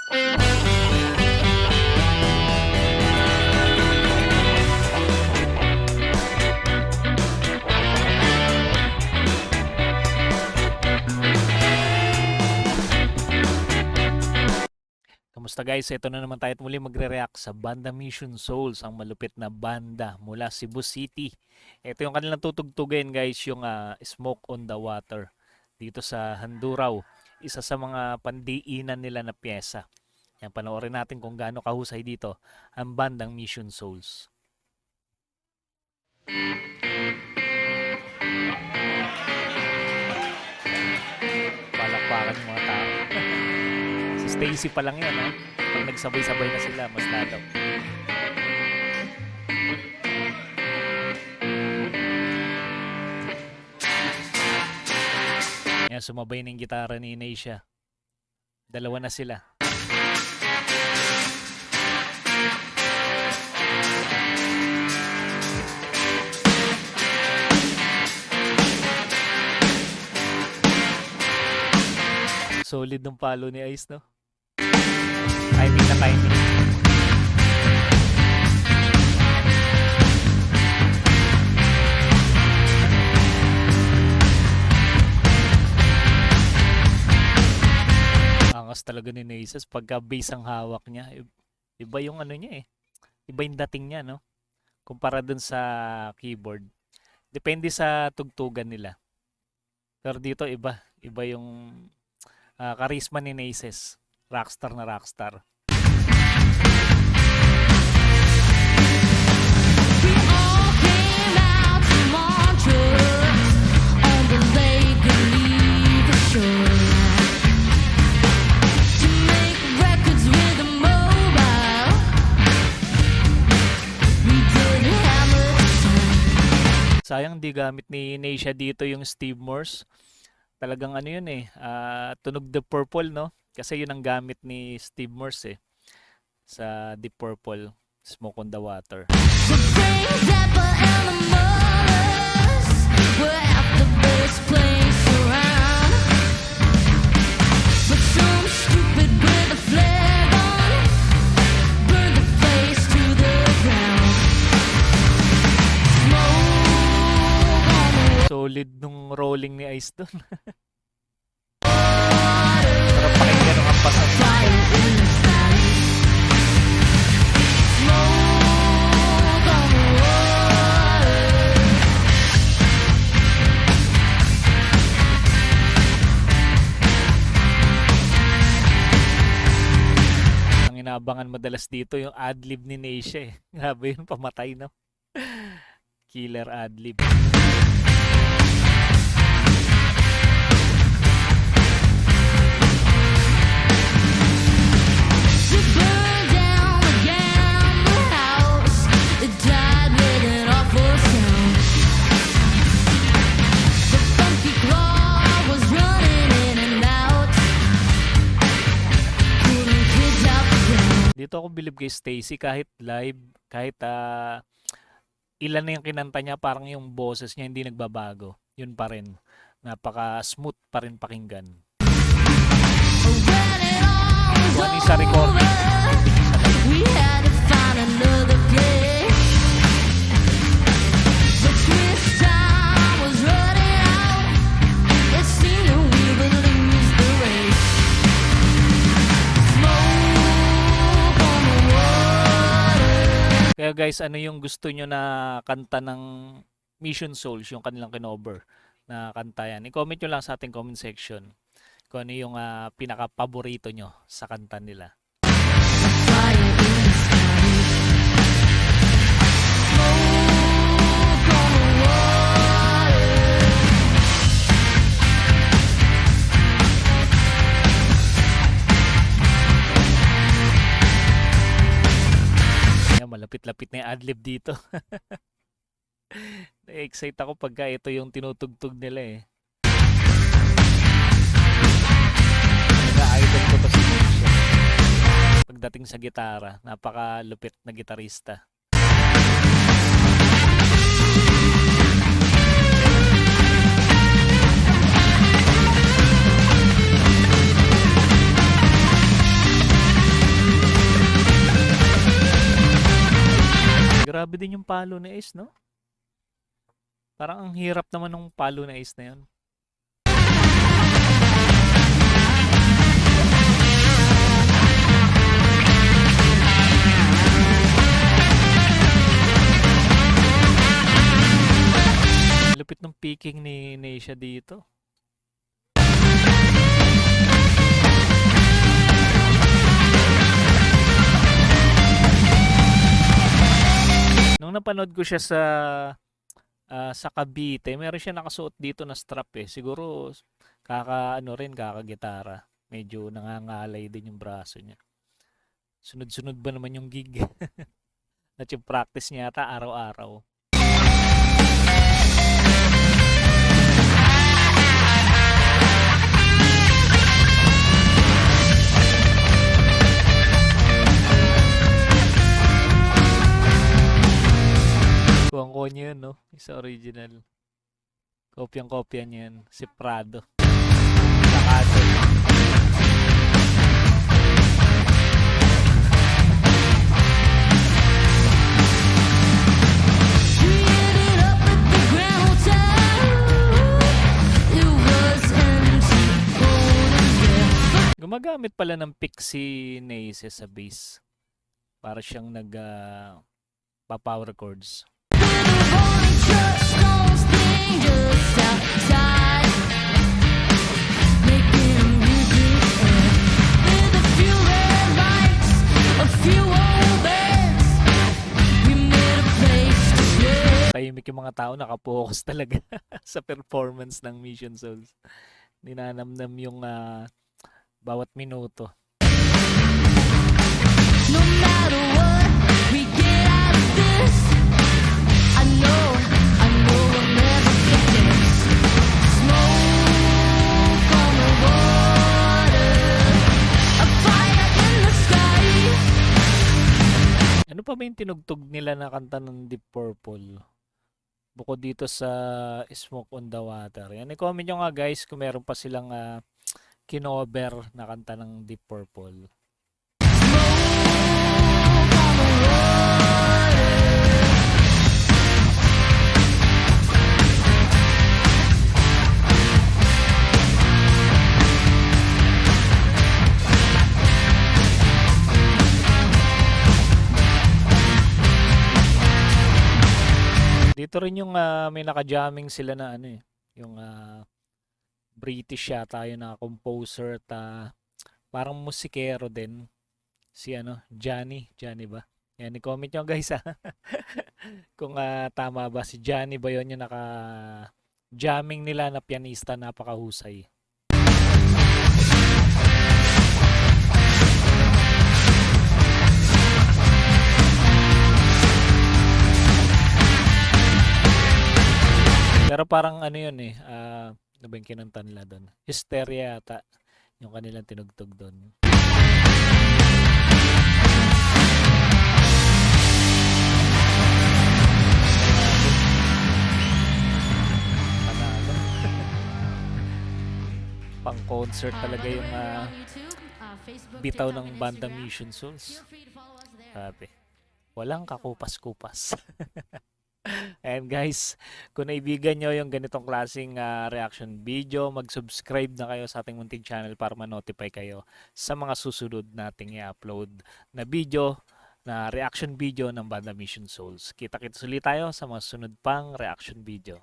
Kamusta guys? Ito na naman tayo at muli magre-react sa Banda Mission Souls, ang malupit na banda mula Cebu City. Ito yung kanilang tutugtugin guys, yung Smoke on the Water dito sa Handuraw. Isa sa mga pandiinan nila na pyesa. Yan, panoorin natin kung gaano kahusay dito ang Bandang Mission Souls. Palakpakan yung mga tao. Si Stacy pa lang yan, ha? Pag nagsabay-sabay na sila, mas lalaw. Yan, sumabay ng gitara ni Inasia. Dalawa na sila. Solid ng palo ni Ice, no? Timing na timing. Angas talaga ni Naces pagka bass ang hawak niya. Iba yung ano niya eh. Iba yung dating niya, no? Kumpara dun sa keyboard. Depende sa tugtugan nila. Pero dito iba. Iba yung charisma ni Naces. Rockstar na rockstar. Sayang di gamit ni Nasia dito yung Steve Morse. Talagang ano yun eh, tunog Deep Purple, no? Kasi yun ang gamit ni Steve Morse eh, sa Deep Purple, Smoke on the Water. Solid nung rolling ni Ice doon. Sarap pakinggan ng ampasan. Ang inaabangan madalas dito yung adlib ni Nasia eh. Grabe yun, pamatay, no? Killer adlib. Dito ako bilib kay Stacy kahit live, kahit ilan na yung kinanta niya, parang yung boses niya hindi nagbabago. Yun pa rin. Napaka-smooth pa rin pakinggan. Kung ano sa recording, hindi sa live. Kaya guys, ano yung gusto nyo na kanta ng Mission Souls, yung kanilang kinover na kanta yan? I-comment nyo lang sa ating comment section kung ano yung pinaka-paborito nyo sa kanta nila. Malapit-lapit na yung adlib dito. Na-excite ako pagka ito yung tinutugtog nila eh. Nag-idol ko to si Nasia. Pagdating sa gitara, napakalupit na gitarista. Grabe din yung palo ni Ace, no? Parang ang hirap naman ng palo na Ace na yun. Lupit ng picking ni Neisha dito. Nung napanood ko siya sa Cavite, meron siya nakasuot dito na strap eh. Siguro kakagitara. Medyo nangangalay din yung braso niya. Sunod-sunod ba naman yung gig? At yung practice niya ata araw-araw. Kuwang-kuha niya yun, no? Isa original. Kopyang-kopya niya yan. Si Prado. Takado. Gumagamit pala ng pick si Neise sa bass. Para siyang pa-power chords. Tahimik yung mga tao, nakapokus talaga sa performance ng Mission Souls. Ninanamnam yung bawat minuto. No matter what we get out of this, I know we'll never get this. Smoke on the water, a fire in the sky. Ano pa ba yung tinugtog nila na kanta ng Deep Purple? Bukod dito sa Smoke on the Water. Yan, i-comment nyo nga guys kung meron pa silang kinover na kanta ng Deep Purple. Dito rin yung may naka-jamming sila na yung British yata yun na composer at parang musikero din. Si Johnny ba? Yan, i-comment nyo guys kung tama ba si Johnny ba yun yung naka-jamming nila na pianista, napakahusay. Pero parang yun ano ba yung kinanta nila doon? Hysteria yata yung kanilang tinugtog doon. Panalo. Pang concert talaga yung bitaw ng banda Mission Souls. Sabi, walang kakupas-kupas. And guys, kung naibigan nyo yung ganitong klaseng reaction video, mag-subscribe na kayo sa ating munting channel para ma-notify kayo sa mga susunod nating i-upload na video, na reaction video ng banda Mission Souls. Kita-kits ulit tayo sa mga sunod pang reaction video.